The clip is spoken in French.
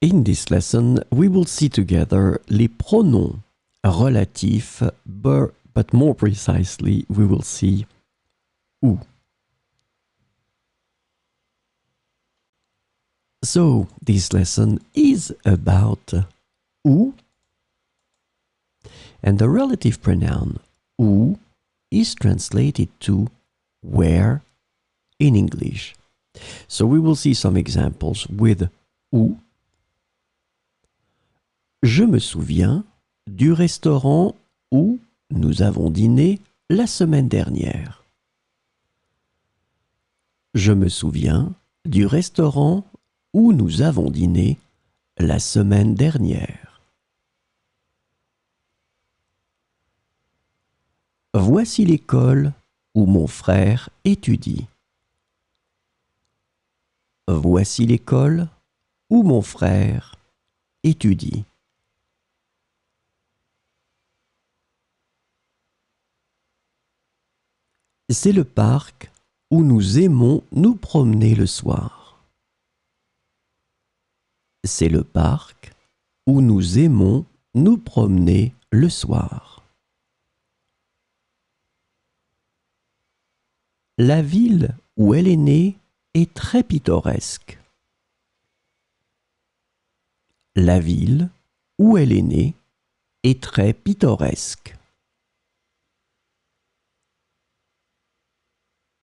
In this lesson, we will see together les pronoms relatifs, but more precisely, we will see où. So, this lesson is about où, and the relative pronoun où is translated to where in English. So we will see some examples with où. Je me souviens du restaurant où nous avons dîné la semaine dernière. Je me souviens du restaurant où nous avons dîné la semaine dernière. Voici l'école où mon frère étudie. Voici l'école où mon frère étudie. C'est le parc où nous aimons nous promener le soir. C'est le parc où nous aimons nous promener le soir. La ville où elle est née est très pittoresque. La ville où elle est née est très pittoresque.